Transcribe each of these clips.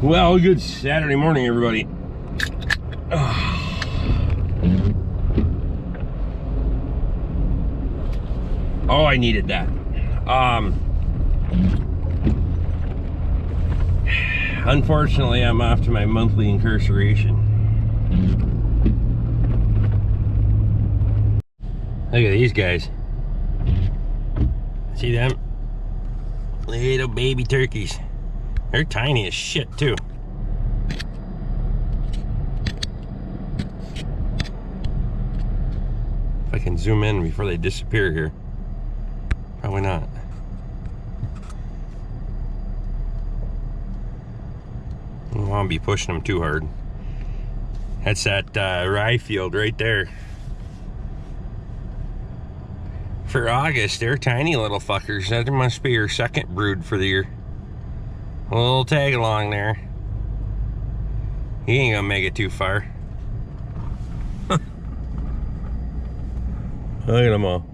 Well, good Saturday morning, everybody. Oh, I needed that. Unfortunately, I'm off to my monthly incarceration. Look at these guys. See them? Little baby turkeys. They're tiny as shit, too. If I can zoom in before they disappear here. Probably not. I don't want to be pushing them too hard. That's that rye field right there. For August, they're tiny little fuckers. That must be your second brood for the year. A little tag along there. He ain't gonna make it too far. Look at them all.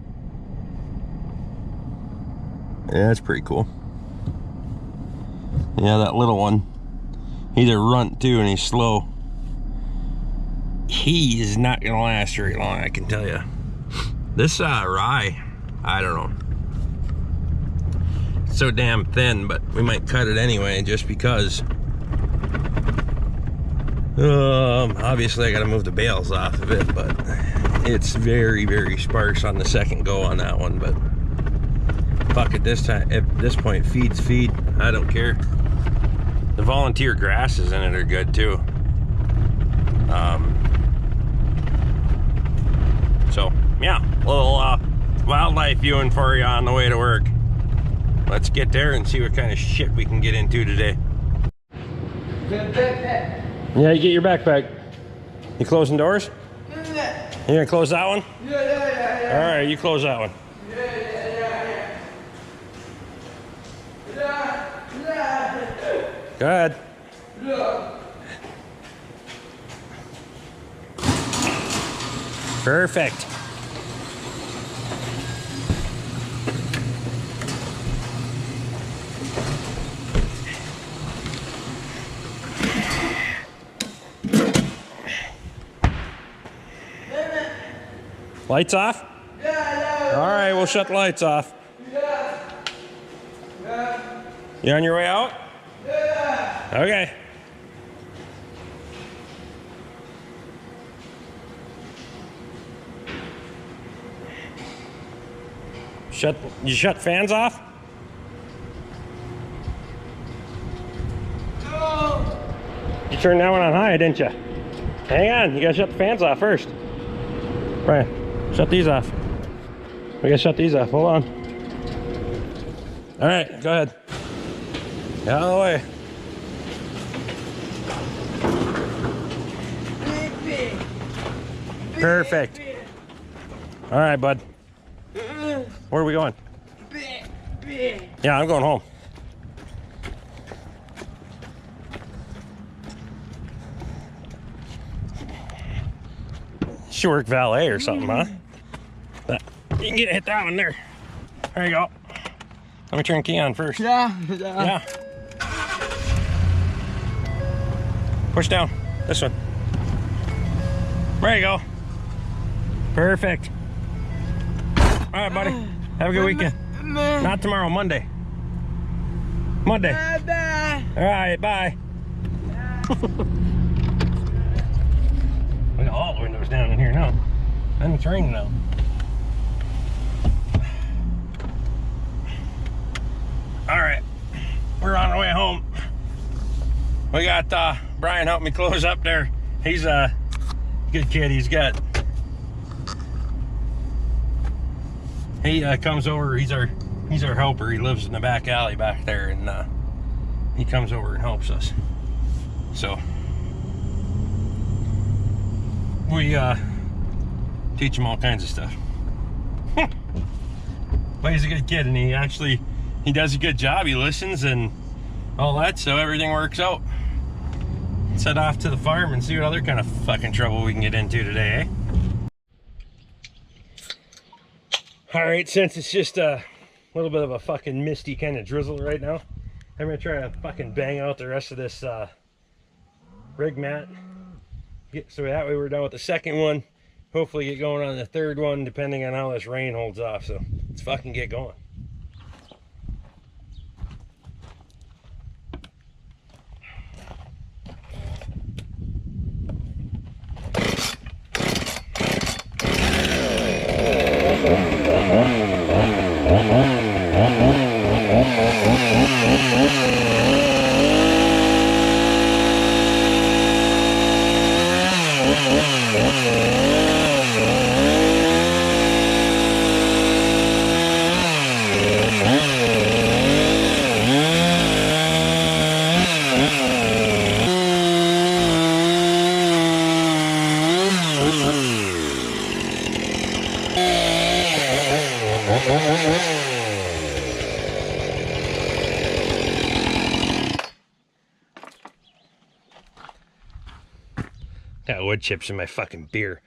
Yeah, that's pretty cool. Yeah, that little one. He's a runt too, and he's slow. He is not gonna last very long, I can tell you. This rye, I don't know. It's so damn thin, but we might cut it anyway, just because. Obviously I gotta move the bales off of it, but it's very, very sparse on the second go on that one. But fuck it, this time, at this point, feed's feed. I don't care. The volunteer grasses in it are good too. So yeah, a little wildlife viewing for you on the way to work. Let's get there and see what kind of shit we can get into today. Yeah, you get your backpack. You closing doors? Yeah. You gonna close that one? Yeah. All right, you close that one. Yeah. Go ahead. Perfect. Lights off? Yeah. All right, we'll shut the lights off. Yeah. You on your way out? Yeah. Okay. You shut fans off? No. You turned that one on high, didn't you? Hang on, you gotta shut the fans off first. Brian, shut these off. We gotta shut these off, hold on. All right, go ahead. Get out of the way. Perfect. All right, bud. Where are we going? Yeah, I'm going home. Should work valet or something, huh? But you can hit that one there. There you go. Let me turn the key on first. Yeah. Push down. This one. There you go. Perfect. All right, buddy. Have a good weekend. Not tomorrow, Monday. Monday. Bye. All right, bye. Look at all the windows down in here now. And it's raining now. All right, we're on our way home. We got Brian helping me close up there. He's a good kid. He comes over. He's our helper. He lives in the back alley back there, and he comes over and helps us. So we teach him all kinds of stuff. But he's a good kid, and he does a good job. He listens and all that, so everything works out. Let's head off to the farm and see what other kind of fucking trouble we can get into today, eh? All right, since it's just a little bit of a fucking misty kind of drizzle right now, I'm gonna try to fucking bang out the rest of this rig mat. So that way we're done with the second one. Hopefully get going on the third one, depending on how this rain holds off. So let's fucking get going. Got wood chips in my fucking beer.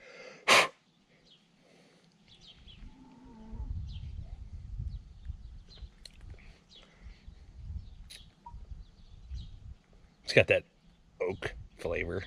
It's got that oak flavor.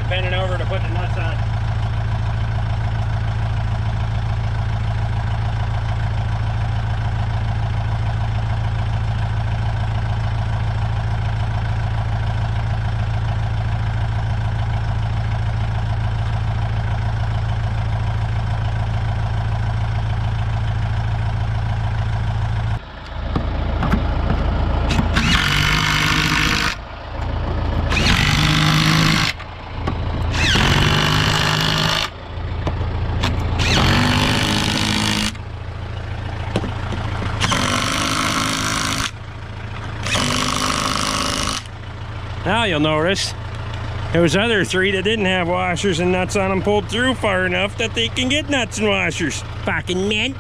Bending over to put the nuts on. Now you'll notice those other three that didn't have washers and nuts on them pulled through far enough that they can get nuts and washers. Fucking men.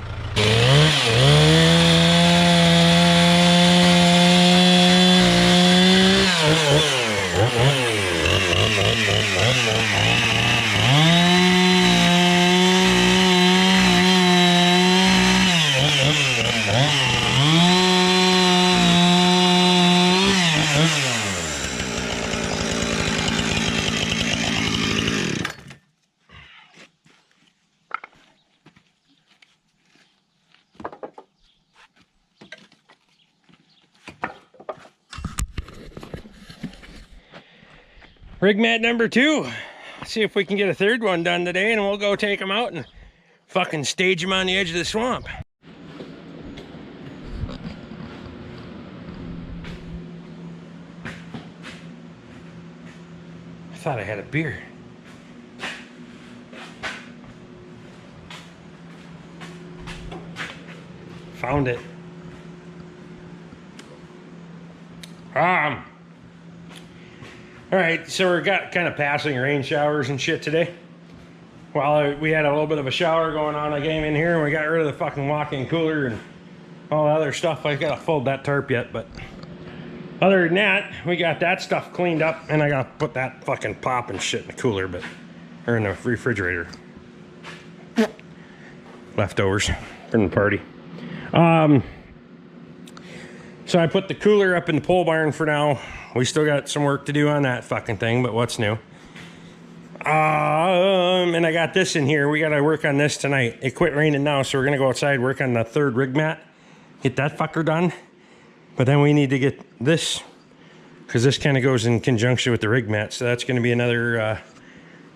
Rig mat number 2. See if we can get a third one done today, and we'll go take them out and fucking stage them on the edge of the swamp. I thought I had a beer. Found it. All right, so we got kind of passing rain showers and shit today. Well, we had a little bit of a shower going on. I came in here and we got rid of the fucking walk-in cooler and all the other stuff. I gotta fold that tarp yet, but other than that, we got that stuff cleaned up, and I gotta put that fucking pop and shit in the cooler, or in the refrigerator. Leftovers from the party. So I put the cooler up in the pole barn for now. We still got some work to do on that fucking thing, but what's new? And I got this in here. We got to work on this tonight. It quit raining now, so we're going to go outside, work on the third rig mat, get that fucker done. But then we need to get this, because this kind of goes in conjunction with the rig mat. So that's going to be another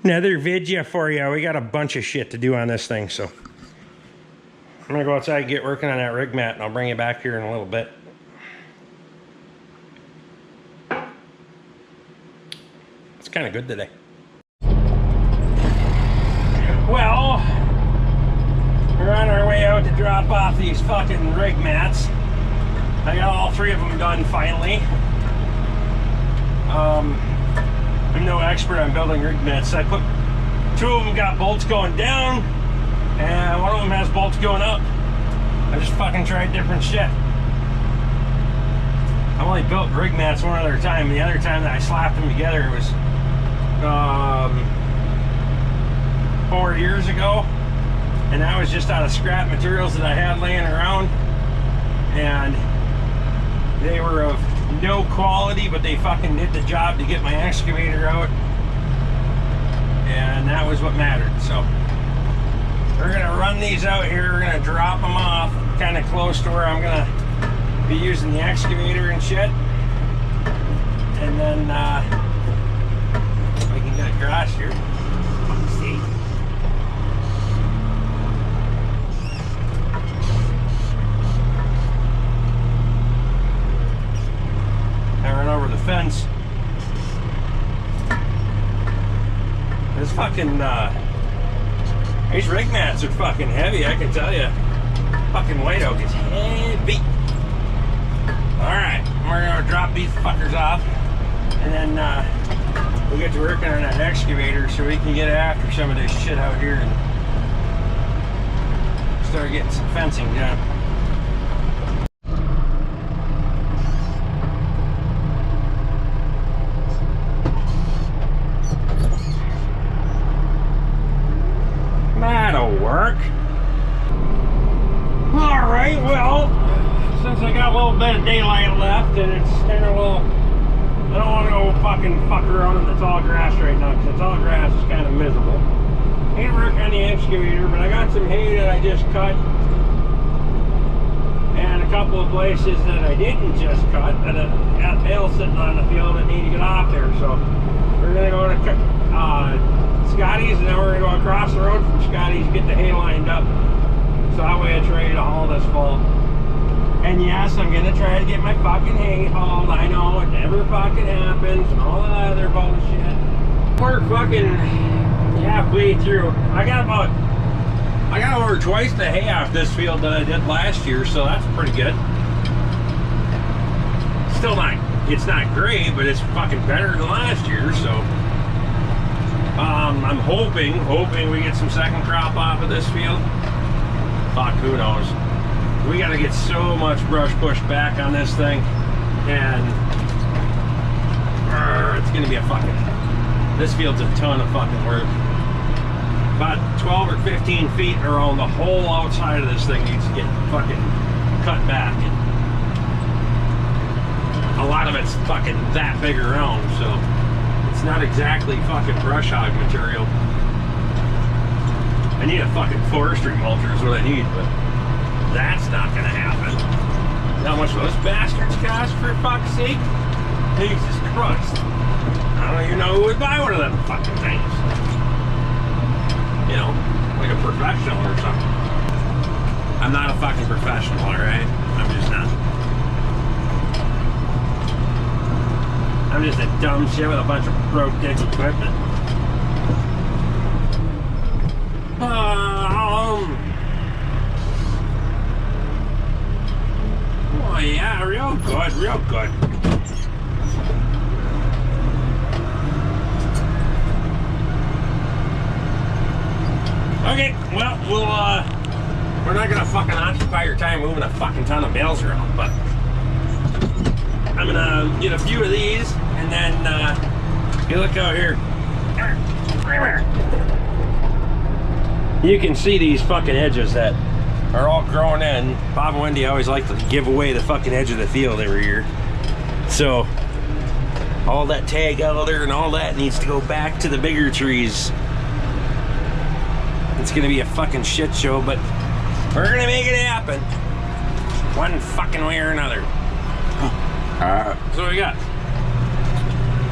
video for you. We got a bunch of shit to do on this thing, so I'm going to go outside and get working on that rig mat, and I'll bring you back here in a little bit. It's kind of good today. Well, we're on our way out about to drop off these fucking rig mats. I got all 3 of them done finally. I'm no expert on building rig mats. I put 2 of them got bolts going down, and 1 of them has bolts going up. I just fucking tried different shit. I've only built rig mats one other time. The other time that I slapped them together, it was 4 years ago, and that was just out of scrap materials that I had laying around, and they were of no quality, but they fucking did the job to get my excavator out, and that was what mattered. So we're gonna run these out here. We're gonna drop them off kind of close to where I'm gonna be using the excavator and shit, and then we can get across here. Let's see. I run over the fence. This fucking these rig mats are fucking heavy, I can tell you. Fucking white oak is heavy. Alright, we're gonna drop these fuckers off, and then we'll get to working on that excavator so we can get after some of this shit out here and start getting some fencing done. That'll work. Alright, well, since I got a little bit of daylight left and it's kind of a little, I don't want to go fucking fuck around in the tall grass right now because the tall grass is kind of miserable. Ain't work on the excavator, but I got some hay that I just cut and a couple of places that I didn't just cut that got bales sitting on the field that need to get off there. So we're going to go to Scotty's, and then we're going to go across the road from Scotty's, get the hay lined up, so that way it's ready to haul this fall. And yes, I'm going to try to get my fucking hay hauled. I know it never fucking happens, and all that other bullshit. We're fucking halfway through. I got over twice the hay off this field that I did last year, so that's pretty good. Still not, it's not great, but it's fucking better than last year, so I'm hoping we get some second crop off of this field. Fuck, who knows? We gotta get so much brush pushed back on this thing, and it's gonna be a fucking, this field's a ton of fucking work. About 12 or 15 feet around the whole outside of this thing needs to get fucking cut back. And a lot of it's fucking that big around, so it's not exactly fucking brush hog material. I need a fucking forestry mulcher is what I need, but that's not gonna happen. How much those bastards cost, for fuck's sake? Jesus Christ. I don't even know who would buy one of them fucking things. You know, like a professional or something. I'm not a fucking professional, alright? I'm just not. I'm just a dumb shit with a bunch of broke dick equipment. Oh yeah, real good, real good. Okay, well, we're not gonna fucking occupy your time moving a fucking ton of bales around, but I'm gonna get a few of these, and then you look out here. You can see these fucking edges that are all grown in. Bob and Wendy always like to give away the fucking edge of the field every year. So all that tag elder and all that needs to go back to the bigger trees. It's gonna be a fucking shit show, but we're gonna make it happen. One fucking way or another. So we got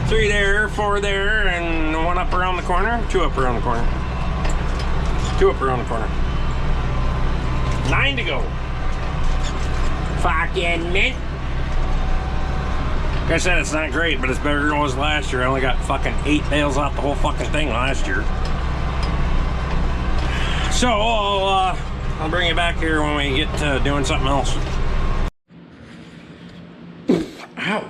3 there, 4 there, and 1 up around the corner, 2 up around the corner. 2 up around the corner. 9 to go. Fucking mint. Like I said, it's not great, but it's better than it was last year. I only got fucking 8 bales off the whole fucking thing last year. So, I'll bring you back here when we get to doing something else. Ow.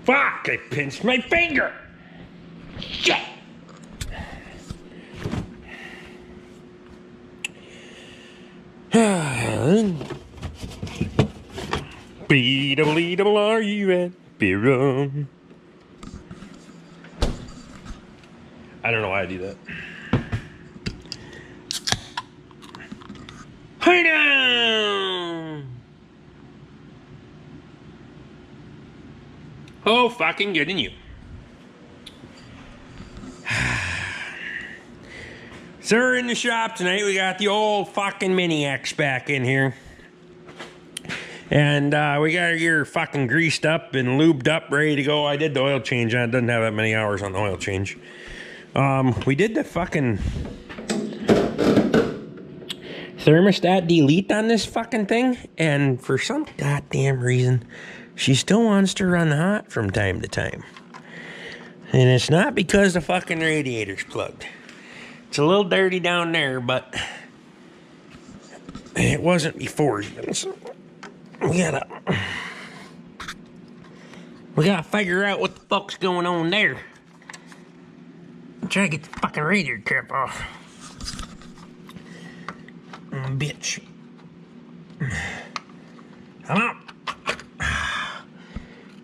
Fuck, I pinched my finger. Shit. B-double-E-double-R-U-N. I don't know why I do that. Hey now! Oh, fucking good in you. So we're in the shop tonight. We got the old fucking Mini X back in here. And we got our gear fucking greased up and lubed up, ready to go. I did the oil change on it. Doesn't have that many hours on the oil change. We did the fucking thermostat delete on this fucking thing. And for some goddamn reason, she still wants to run hot from time to time. And it's not because the fucking radiator's plugged. It's a little dirty down there, but it wasn't before even. So we gotta figure out what the fuck's going on there. I'm trying to get the fucking radiator cap off. Bitch. Come on.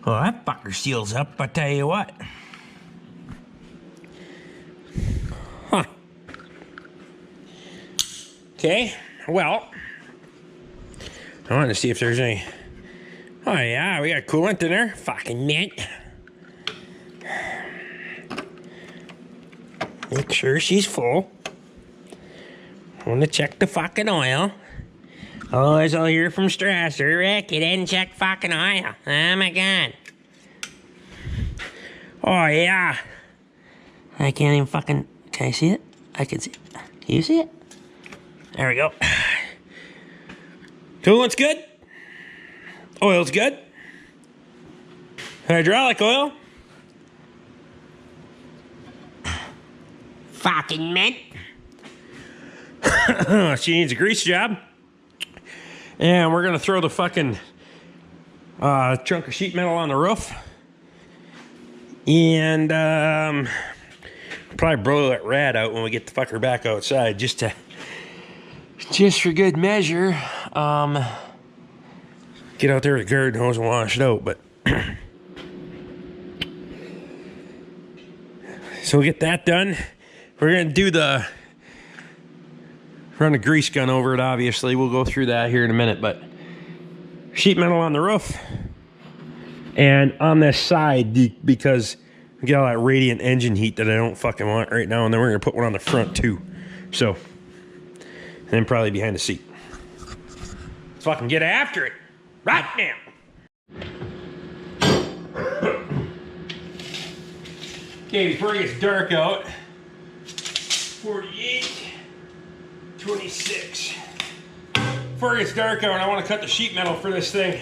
Well, that fucker seals up, I tell you what. Huh. Okay, well, I wanted to see if there's any. Oh, yeah, we got coolant in there. Fucking mint. Make sure she's full. I want to check the fucking oil. Otherwise, I'll hear from Strasser. Rick, you didn't check fucking oil. Oh, my God. Oh, yeah. I can't even fucking. Can I see it? I can see it. Can you see it? There we go. Coolant's good. Oil's good. Hydraulic oil. Fucking mint. She needs a grease job. And we're gonna throw the fucking chunk of sheet metal on the roof. And probably blow that rad out when we get the fucker back outside, just for good measure. Get out there with a garden hose and wash it out, but so we get that done. We're gonna do run a grease gun over it, obviously. We'll go through that here in a minute, but sheet metal on the roof and on this side, because we get all that radiant engine heat that I don't fucking want right now, and then we're gonna put one on the front too. So, and then probably behind the seat. Let's fucking get after it right now. Okay, before it gets dark out, 48, 26. Before it gets dark out, I want to cut the sheet metal for this thing.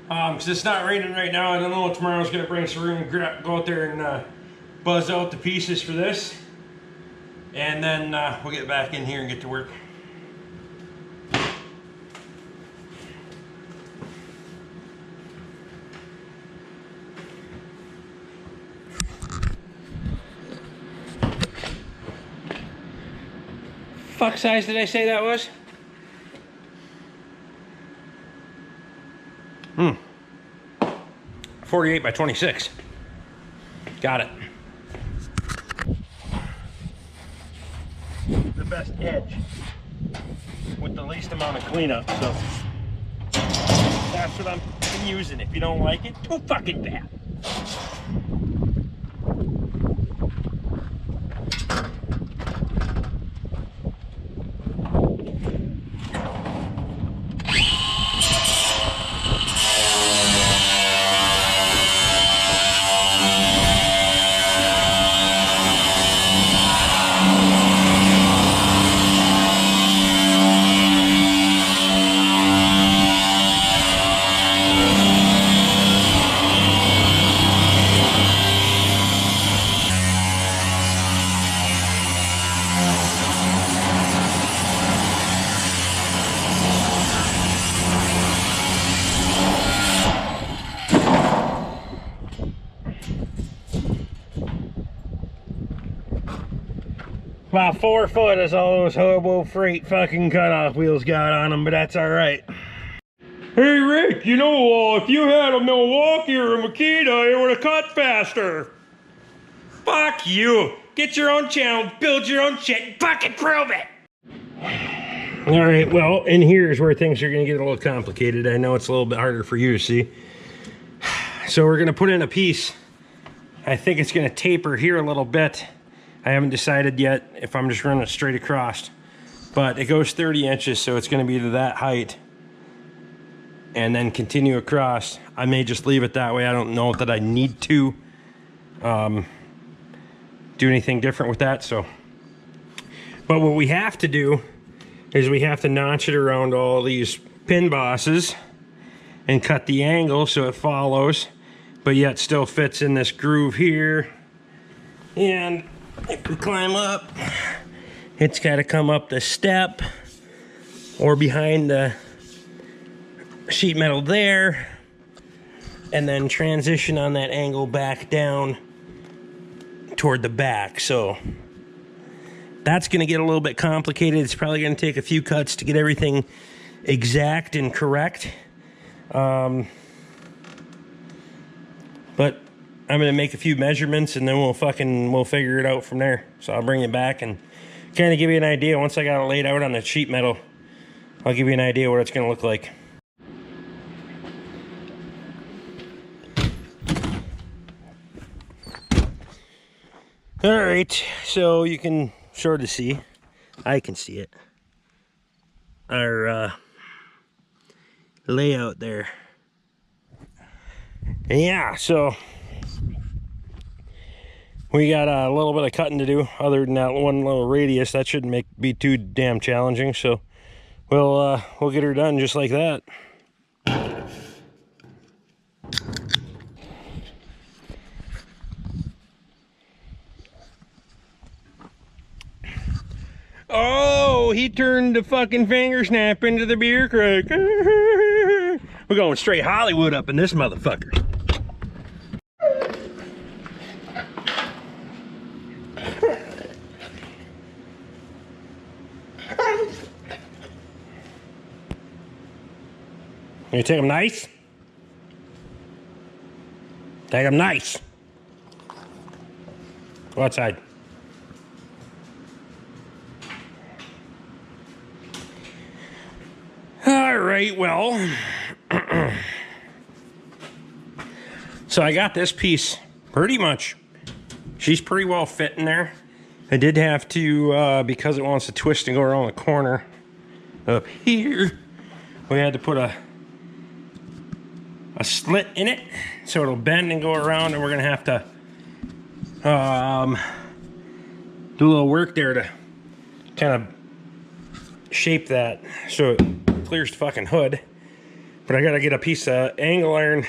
Because it's not raining right now. I don't know what tomorrow's going to bring, so we're going to go out there and buzz out the pieces for this. And then we'll get back in here and get to work. Fuck size did I say that was? 48 by 26. Got it. The best edge with the least amount of cleanup, so that's what I'm using. If you don't like it, too fucking bad. About 4 foot is all those hobo freight fucking cutoff wheels got on them, but that's all right. Hey Rick, you know, if you had a Milwaukee or a Makita, it would have cut faster. Fuck you. Get your own channel, build your own shit, fucking prove it. All right, well, and here's where things are gonna get a little complicated. I know it's a little bit harder for you to see. So we're gonna put in a piece. I think it's gonna taper here a little bit. I haven't decided yet if I'm just running it straight across, but it goes 30 inches, so it's gonna be to that height and then continue across. I may just leave it that way. I don't know that I need to do anything different with that. So, but what we have to do is we have to notch it around all these pin bosses and cut the angle so it follows, but yet still fits in this groove here. And if we climb up, it's got to come up the step or behind the sheet metal there, and then transition on that angle back down toward the back. So that's going to get a little bit complicated. It's probably going to take a few cuts to get everything exact and correct. But I'm going to make a few measurements and then we'll figure it out from there. So I'll bring it back and kind of give you an idea. Once I got it laid out on the sheet metal, I'll give you an idea what it's going to look like. All right, so you can sort of see, I can see it, our layout there. And yeah, so we got a little bit of cutting to do. Other than that one little radius, that shouldn't be too damn challenging. So we'll get her done just like that. Oh, he turned the fucking finger snap into the beer crack. We're going straight Hollywood up in this motherfucker. You take them nice? Take them nice. Go outside. All right, well, so I got this piece pretty much. She's pretty well fit in there. I did have to, because it wants to twist and go around the corner up here, we had to put a slit in it so it'll bend and go around, and we're gonna have to do a little work there to kind of shape that so it clears the fucking hood. But I gotta get a piece of angle iron.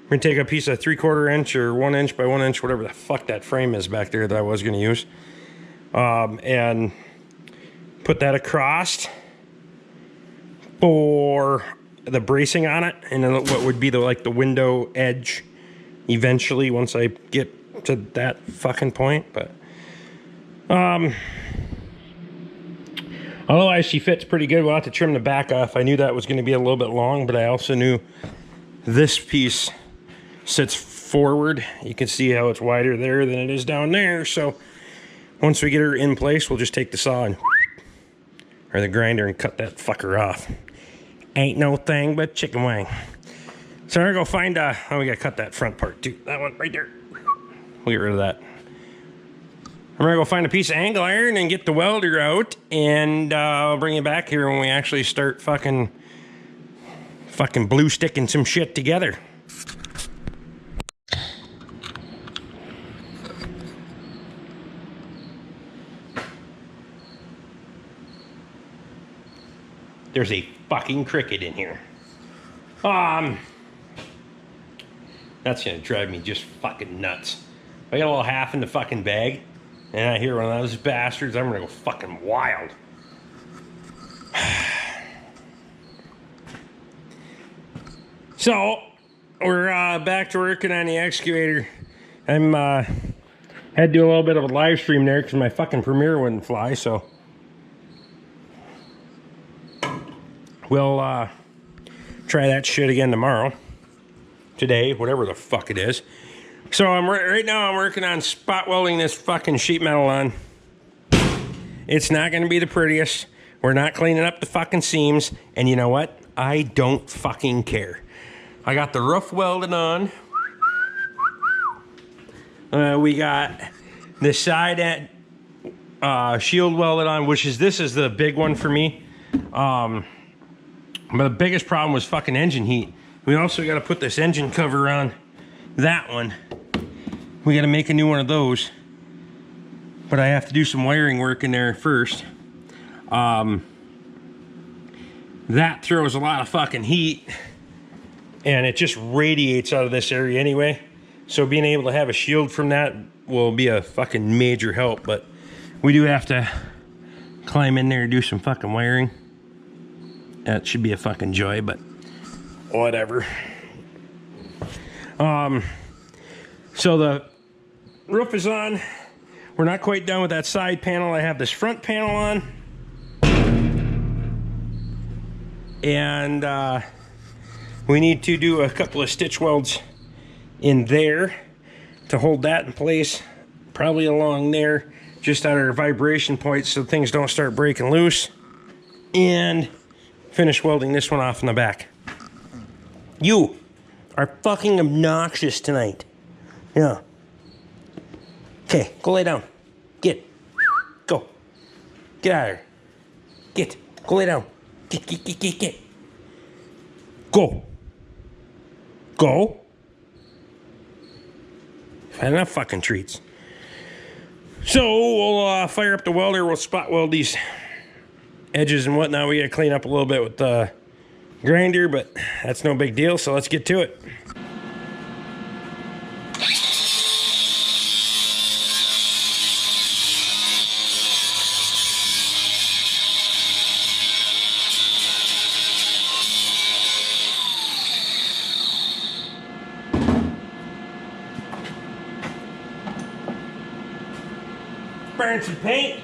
We're gonna take a piece of 3/4 inch or 1 inch by 1 inch, whatever the fuck that frame is back there that I was gonna use, and put that across for the bracing on it, and then what would be like the window edge eventually once I get to that fucking point. But otherwise she fits pretty good. We'll have to trim the back off. I knew that was going to be a little bit long, but I also knew this piece sits forward. You can see how it's wider there than it is down there. So once we get her in place, we'll just take the saw and or the grinder and cut that fucker off. Ain't no thing but chicken wing. So I'm gonna go find oh, we gotta cut that front part too. That one right there. We'll get rid of that. I'm gonna go find a piece of angle iron and get the welder out, and I'll bring it back here when we actually start fucking blue sticking some shit together. There's a fucking cricket in here. That's gonna drive me just fucking nuts. I got a little half in the fucking bag, and I hear one of those bastards, I'm gonna go fucking wild. So, we're back to working on the excavator. I'm Had to do a little bit of a live stream there because my fucking Premiere wouldn't fly, so we'll try that shit again tomorrow. Today, whatever the fuck it is. So right now I'm working on spot welding this fucking sheet metal on. It's not going to be the prettiest. We're not cleaning up the fucking seams. And you know what? I don't fucking care. I got the roof welded on. We got the side at shield welded on, which is, this is the big one for me. But the biggest problem was fucking engine heat. We also got to put this engine cover on that one. We got to make a new one of those. But I have to do some wiring work in there first. That throws a lot of fucking heat. And it just radiates out of this area anyway. So being able to have a shield from that will be a fucking major help. But we do have to climb in there and do some fucking wiring. That should be a fucking joy, but whatever. So the roof is on. We're not quite done with that side panel. I have this front panel on. And we need to do a couple of stitch welds in there to hold that in place, probably along there, just at our vibration points so things don't start breaking loose, and finish welding this one off in the back. You are fucking obnoxious tonight. Yeah. Okay, go lay down. Get. Go. Get out of here. Get. Go lay down. Get. Go. Go. Had enough fucking treats. So we'll fire up the welder. We'll spot weld these edges and whatnot. We gotta clean up a little bit with the grinder, but that's no big deal. So let's get to it. Burn some paint.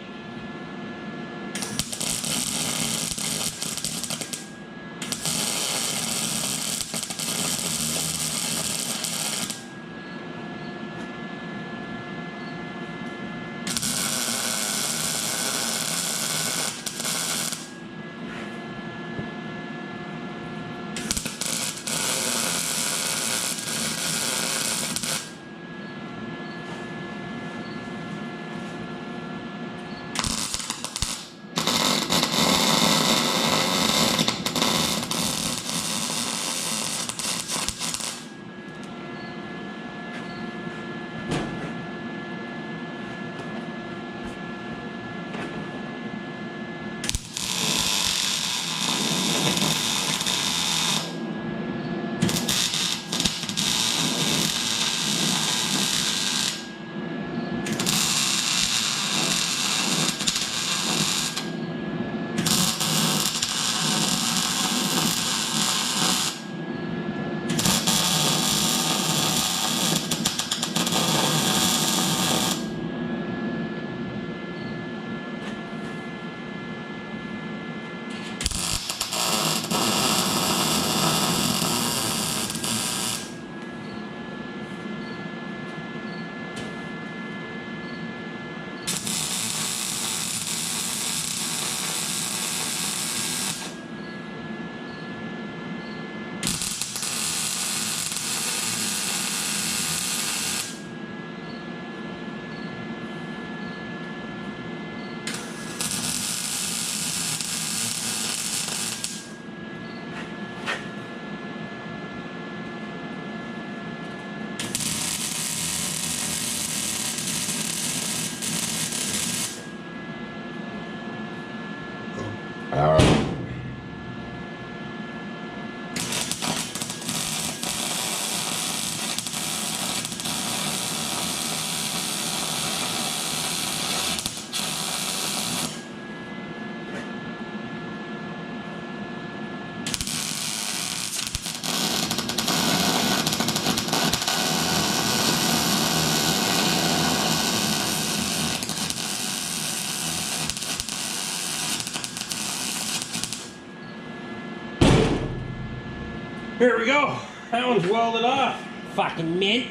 Here we go. That one's welded off. Fucking mint.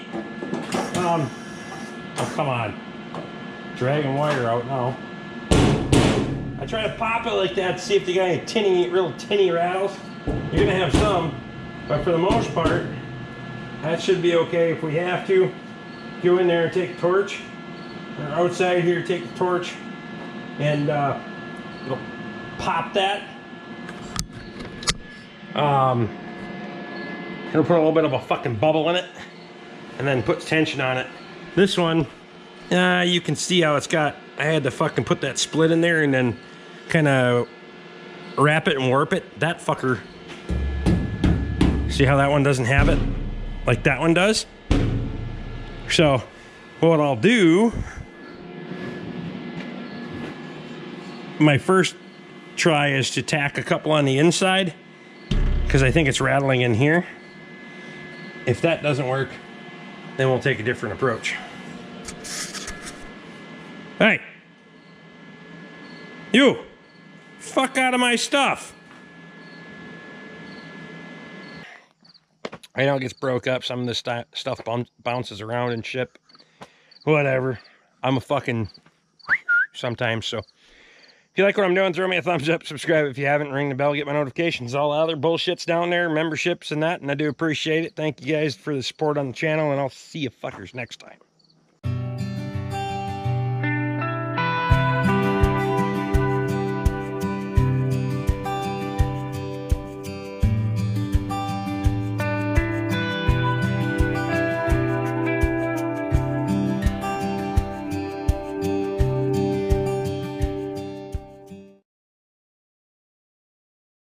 Oh, come on. Dragging wire out now. I try to pop it like that to see if they got any real tinny rattles. You're gonna have some, but for the most part, that should be okay. If we have to, go in there and take a torch, or outside here, take the torch, and it'll pop that. It'll put a little bit of a fucking bubble in it, and then puts tension on it. This one, you can see how it's got, I had to fucking put that split in there and then kind of wrap it and warp it. That fucker, see how that one doesn't have it like that one does? So what I'll do, my first try is to tack a couple on the inside because I think it's rattling in here. If that doesn't work, then we'll take a different approach. Hey, you, fuck out of my stuff. I know it gets broke up. Some of this stuff bounces around and shit. Whatever. I'm a fucking sometimes. So if you like what I'm doing, throw me a thumbs up, subscribe if you haven't, ring the bell, get my notifications. All the other bullshit's down there, memberships and that, and I do appreciate it. Thank you guys for the support on the channel, and I'll see you fuckers next time.